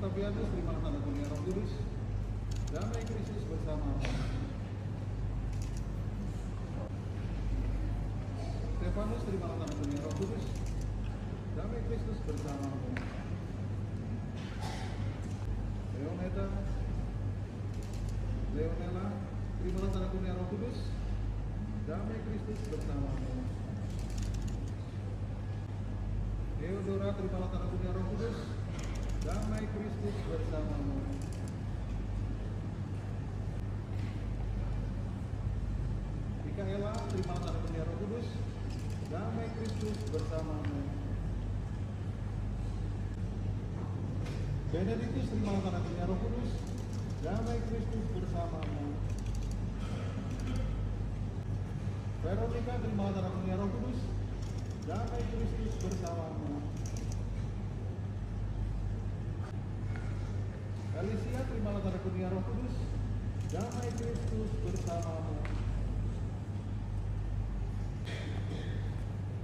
Octavianus, terimalah tanda kurnia Roh Kudus. Damai Kristus bersamamu. Stefanus, terimalah tanda kurnia Roh Kudus. Damai Kristus bersamamu. Leoneta, Leonela, terimalah tanda kurnia Roh Kudus. Damai Kristus bersamamu. Theodora, terimalah tanda kurnia Roh Kudus. Damai Kristus bersamamu. Mikaela, terimalah tanda kurnia Roh Kudus. Damai Kristus bersamamu. Benedictus, terimalah tanda kurnia Roh Kudus. Damai Kristus bersamamu. Veronica, terimalah tanda kurnia Roh Kudus. Damai Kristus bersamamu. Alicia, terimalah tanda kurnia Roh Kudus. Damai Kristus bersamamu.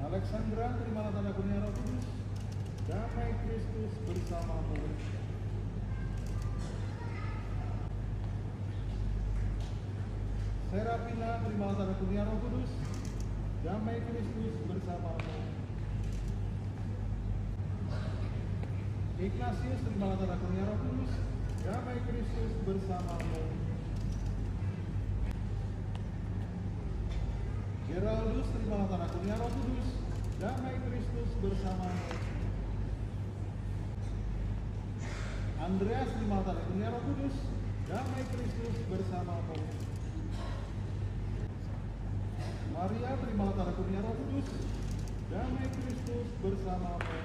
Alexandra, terimalah tanda kurnia Roh Kudus. Damai Kristus bersamamu. Serapina, terimalah tanda kurnia Roh Kudus. Damai Kristus bersamamu. Ignatius, terimalah tanda kurnia Roh Kudus. Damai Kristus bersamamu. Geraldus, terimalah tanda kurnia Roh Kudus. Damai Kristus bersamamu. Andreas, terimalah tanda kurnia Roh Kudus. Damai Kristus bersamamu. Maria, terimalah tanda kurnia Roh Kudus. Damai Kristus bersamamu.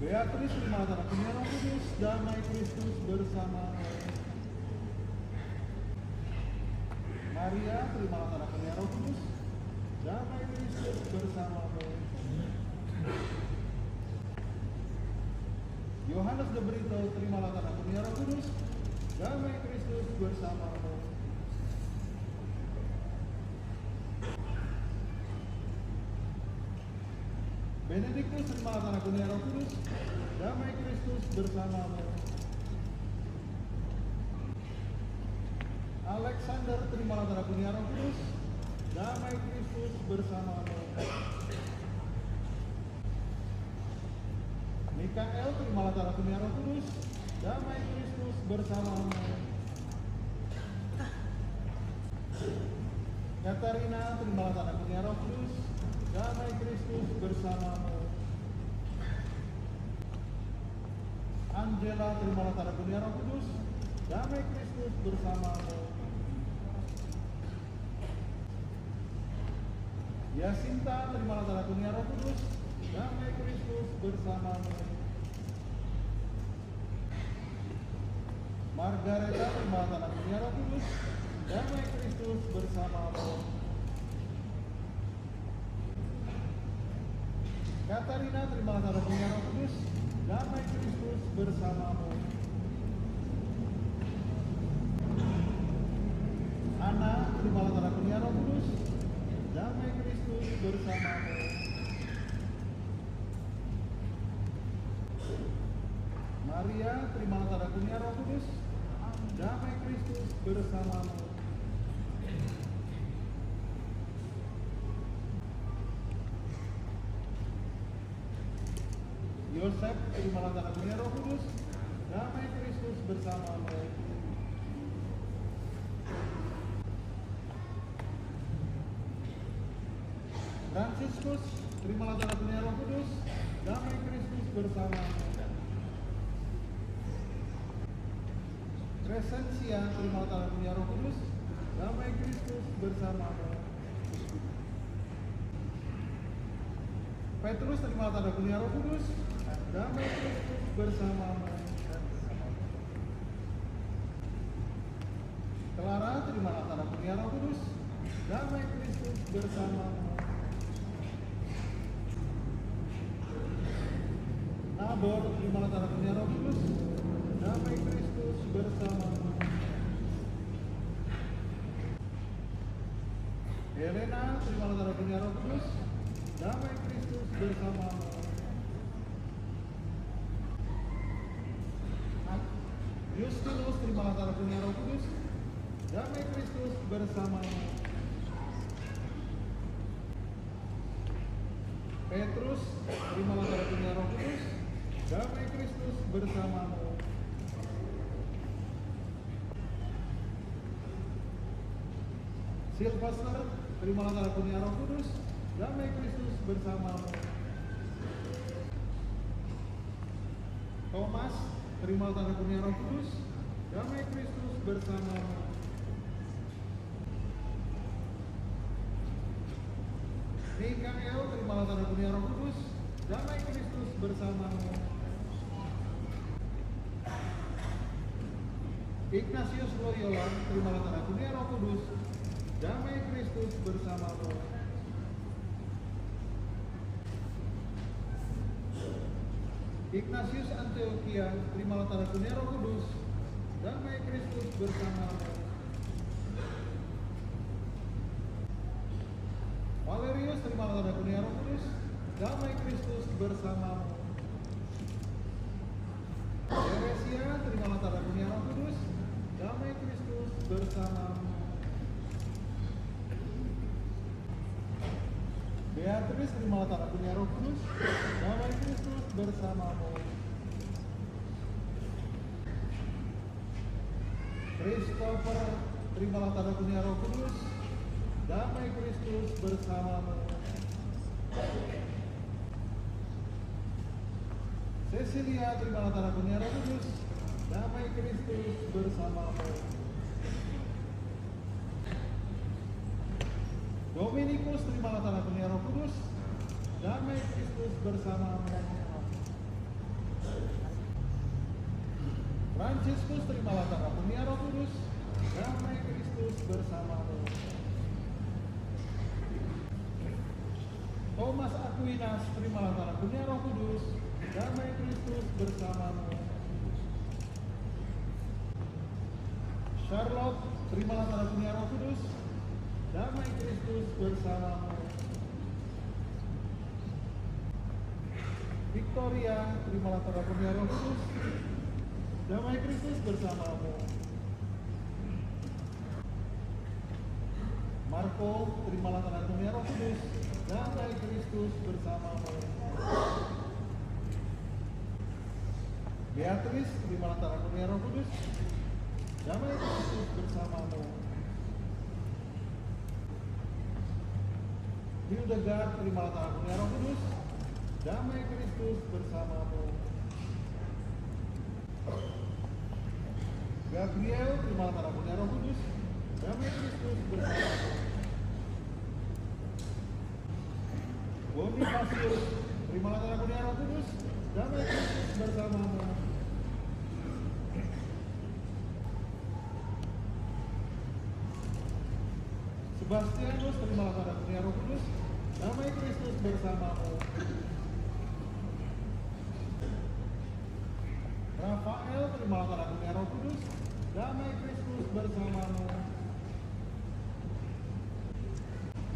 Beatrice, terimalah tanda kurnia Roh Kudus. Damai Kristus bersamamu. Maria, terimalah tanda kurnia Roh Kudus. Damai Kristus bersamamu. Yohanes de Brito, terimalah tanda kurnia Roh Kudus. Damai Kristus bersamamu. Benedictus, terimalah tanda kurnia Roh Kudus. Damai Kristus bersamamu. Alexander, terimalah tanda kurnia Roh Kudus. Damai Kristus bersamamu. Mikael, terimalah tanda kurnia Roh Kudus. Damai Kristus bersamamu. Katarina, terimalah tanda kurnia Roh Kudus. Damai Kristus bersamamu. Angela, terimalah tanda kurnia Roh Kudus. Damai Kristus bersamamu. Yasinta, terimalah tanda kurnia Roh Kudus. Damai Kristus bersamamu. Margareta, terimalah tanda kurnia Roh Kudus. Damai Kristus bersamamu. Katarina, terimalah tanda kurnia Roh Kudus. Damai Kristus bersamamu. Ana, terimalah tanda kurnia Roh Kudus. Damai Kristus bersamamu. Maria, terimalah tanda kurnia Roh Kudus. Damai Kristus bersamamu. Yosef, terimalah tanda kurnia Roh Kudus. Damai Kristus bersamamu. Franciscus, terimalah tanda kurnia Roh Kudus. Damai Kristus bersamamu. Crescencia, terimalah tanda kurnia Roh Kudus. Damai Kristus bersamamu. Petrus, terimalah tanda kurnia Roh Kudus. Damai Kristus bersamamu. Clara, terimalah tanda kurnia Roh Kudus. Damai Kristus bersamamu. Nabor, terimalah tanda kurnia Roh Kudus. Damai Kristus bersamamu. Helena, terimalah tanda kurnia Roh Kudus. Damai Kristus bersamamu. karunia Roh Kudus, damai Kristus bersamamu. Petrus, terimalah karunia Roh Kudus, damai Kristus bersamamu. Silvester, terimalah karunia Roh Kudus, damai Kristus bersamamu. Thomas, terimalah karunia Roh Kudus, damai Kristus bersamamu. Mikael, terimalah karunia Roh Kudus, damai Kristus bersamamu. Ignatius Loyola, terimalah karunia Roh Kudus, damai Kristus bersamamu. Ignatius Antioquia, terimalah karunia Roh Kudus, damai Kristus bersamamu. Valerius, terimalah karunia Roh Kudus, damai Kristus bersamamu. Teresia, terimalah karunia Roh Kudus, damai Kristus bersamamu. Beatrice, terimalah karunia Roh Kudus, damai Kristus bersamamu. Christopher, terimalah karunia Roh Kudus, damai Kristus bersamamu. Cecilia, terimalah karunia Roh Kudus, damai Kristus bersamamu. Dominikus, terimalah karunia Roh Kudus, damai Kristus bersamamu. Franciscus, terimalah karunia Roh Kudus, damai Kristus bersamamu. Thomas Aquinas, terimalah karunia Roh Kudus, damai Kristus bersamamu. Charlotte, terimalah karunia Roh Kudus, damai Kristus bersamamu. Victoria, terimalah karunia Roh Kudus, damai Kristus bersamamu. Marco, terimalah karunia Roh Kudus, damai Kristus bersamamu. Beatrice, terimalah karunia Roh Kudus, damai Kristus bersamamu. Hildegard, terimalah karunia Roh Kudus, damai Kristus bersamamu. Gabriel, terimalah karunia Roh Kudus, damai Kristus bersamamu. Bonifasius, terimalah karunia Roh Kudus, damai Kristus bersamamu. Sebastianus, terimalah karunia Roh Kudus, damai Kristus bersamamu. Rafael, terimalah karunia Roh Kudus, damai Kristus bersamamu.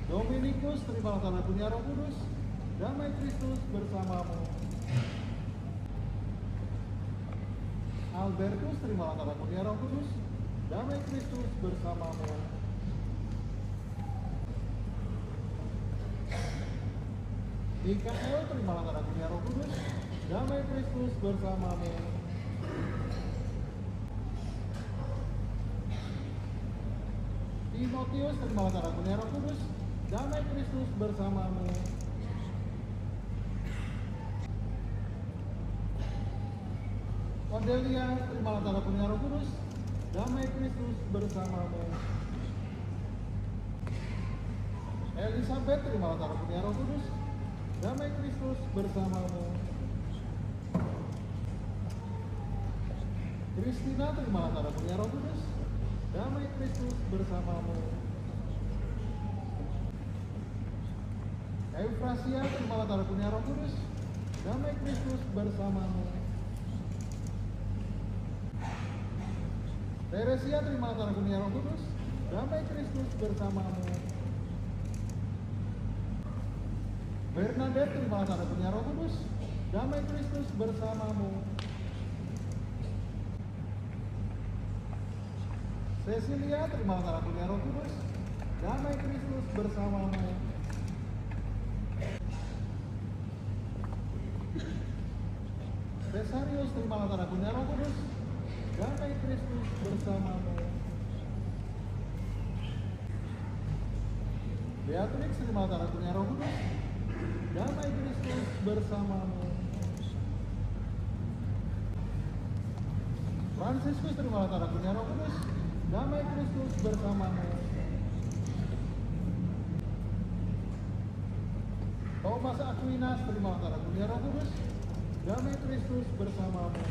Dominikus, terimalah karunia Roh Kudus, damai Kristus bersamamu. Albertus, terimalah karunia Roh Kudus, damai Kristus bersamamu. Mikael, terimalah karunia Roh Kudus, damai Kristus bersamamu. Timotius, terimalah karunia Roh Kudus, damai Kristus bersamamu. Cordelia, terimalah karunia Roh Kudus, damai Kristus bersamamu. Elizabeth, terimalah karunia Roh Kudus, damai Kristus bersamamu. Kristina, terimalah karunia Roh Kudus, damai Kristus bersamamu. Eufrasia, terimalah karunia Roh Kudus, damai Kristus bersamamu. Teresia, terimalah karunia Roh Kudus, damai Kristus bersamamu. Bernadette, terimalah karunia Roh Kudus, damai Kristus bersamamu. Cecilia, terimalah darah kurnia Roh Kudus. Damai Kristus bersamamu. Besarius, terimalah darah kurnia Roh Kudus. Damai Kristus bersamamu. Beatrix, terimalah darah kurnia Roh Kudus. Damai Kristus bersamamu. Fransiskus, terimalah darah kurnia Roh Kudus. Damai Kristus bersamamu. Thomas Aquinas, terimalah darah kurnia Roh Kudus. Damai Kristus bersamamu.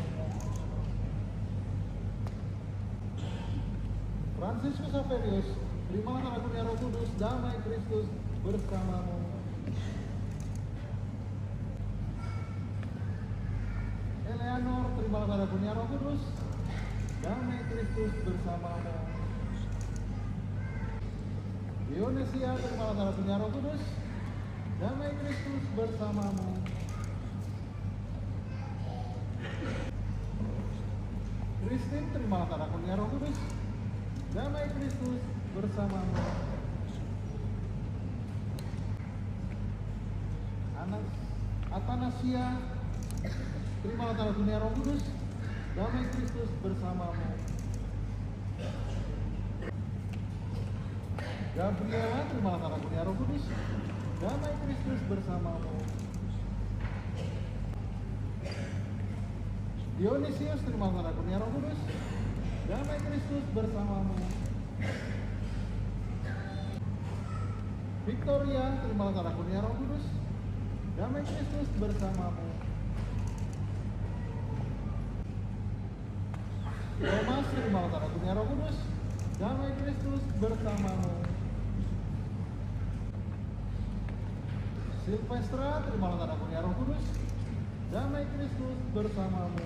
Fransiskus Saverius, terimalah darah kurnia Roh Kudus. Damai Kristus bersamamu. Eleanor, terimalah darah kurnia Roh Kudus. Damai Kristus bersamamu. Dionesia, terimalah darah kurnia Roh Kudus. Damai Kristus bersamamu. Christine, terimalah darah kurnia Roh Kudus. Damai Kristus bersamamu. Atanasia, terimalah darah kurnia Roh Kudus. Damai Kristus bersamamu. Gabriela, terimalah darah kurnia Roh Kudus. Damai Kristus bersamamu. Dionysius, terimalah darah kurnia Roh Kudus. Damai Kristus bersamamu. Victoria, terimalah darah kurnia Roh Kudus. Damai Kristus bersamamu. Thomas, terimalah darah kurnia Roh Kudus. Damai Kristus bersamamu. Silvestra, terimalah darah kurnia Roh Kudus. Damai Kristus bersamamu.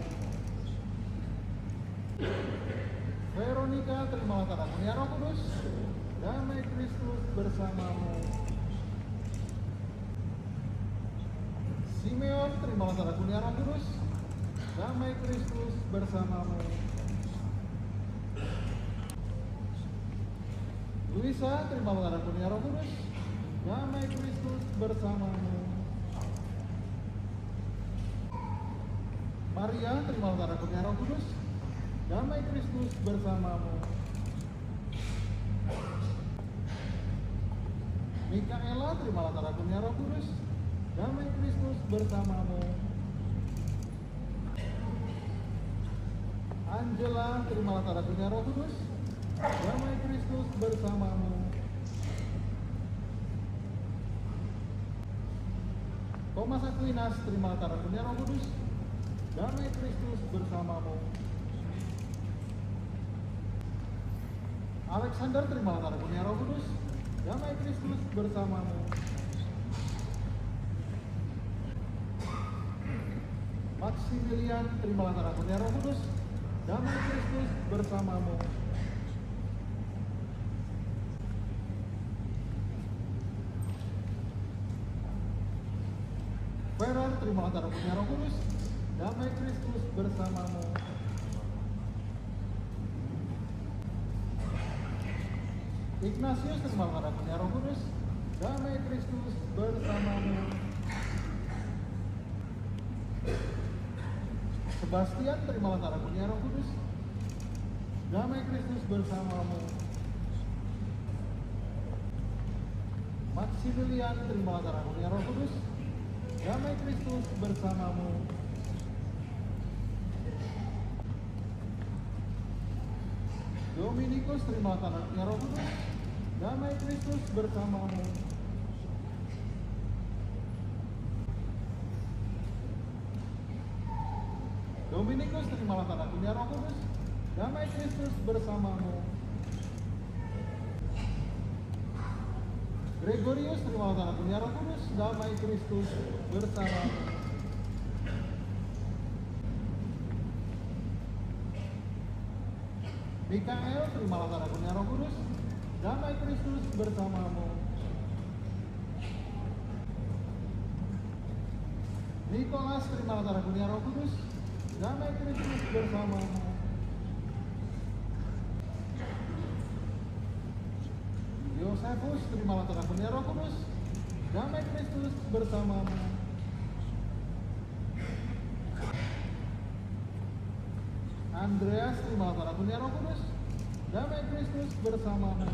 Veronica, terimalah darah kurnia Roh Kudus. Damai Kristus bersamamu. Simeon, terimalah darah kurnia Roh Kudus. Damai Kristus bersamamu. Luisa, terimalah darah kurnia Roh Kudus. Damai Kristus bersamamu. Maria, terimalah darah kurnia Roh Kudus. Damai Kristus bersamamu. Mikaela, terimalah darah kurnia Roh Kudus. Damai Kristus bersamamu. Angela, terimalah darah kurnia Roh Kudus. Damai Kristus bersamamu. Thomas Aquinas, terimalah darah kurnia Roh Kudus. Damai Kristus bersamamu. Alexander, terimalah darah kurnia Roh Kudus. Damai Kristus bersamamu. Maximilian, terimalah darah kurnia Roh Kudus. Damai Kristus bersamamu. Ferrer, terimalah darah kurnia Roh Kudus. Damai Kristus bersamamu. Ignatius, terimalah darah kurnia Roh Kudus. Damai Kristus bersamamu. Sebastian, terimalah darah kurnia Roh Kudus. Damai Kristus bersamamu. Maximilian, terimalah darah kurnia Roh Kudus. Damai Kristus bersamamu. Dominikus, terimalah darah kurnia Roh Kudus. Damai Kristus bersamamu. Dominikus, terimalah darah kurnia Roh Kudus. Damai Kristus bersamamu. Gregorius, terimalah darah kurnia Roh Kudus. Damai Kristus bersamamu. Mikael, terimalah darah kurnia Roh Kudus. Damai Kristus bersamamu. Nikolas, terimalah darah kurnia Roh Kudus. Damai Kristus bersamamu. Yosefus, terimalah tanah kurnia Roh Kudus. Damai Kristus bersamamu. Andreas, terimalah tanah kurnia Roh Kudus. Damai Kristus bersamamu.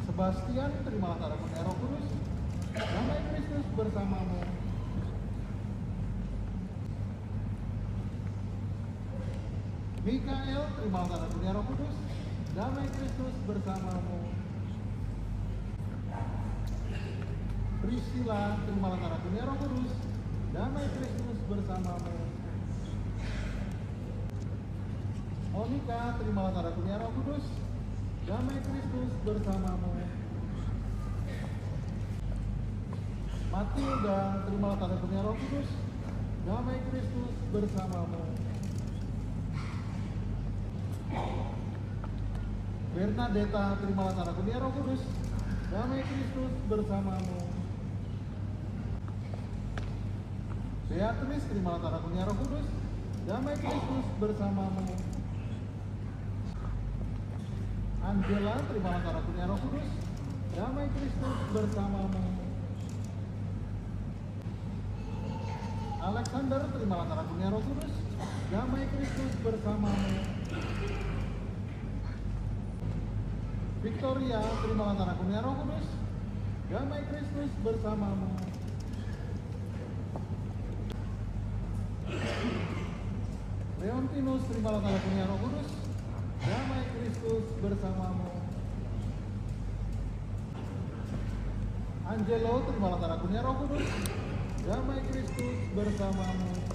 Sebastian, terimalah tanah kurnia Roh Kudus. Damai Kristus bersamamu. Mikael, terimalah tanah kurnia Roh Kudus. Damai Kristus bersamamu. Priscilla, terimalah tanah kurnia Roh Kudus. Damai Kristus bersamamu. Monica, terimalah tanah kurnia Roh Kudus. Damai Kristus bersamamu. Matilda, terimalah tanah kurnia Roh Kudus. Damai Kristus bersamamu. Bernadetta, terimalah tanah kurnia Roh Kudus. Damai Kristus bersamamu. Beatrice, terimalah tanah kurnia Roh Kudus. Damai Kristus bersamamu. Angela, terimalah tanah kurnia Roh Kudus. Damai Kristus bersamamu. Alexander, terimalah tanah kurnia Roh Kudus. Damai Kristus bersamamu. Victoria, terimalah tanah kurnia Roh Kudus. Damai Kristus bersamamu. Leontinus, terimalah tanah kurnia Roh Kudus. Damai Kristus bersamamu. Angelo, terimalah tanah kurnia Roh Kudus. Damai Kristus bersamamu.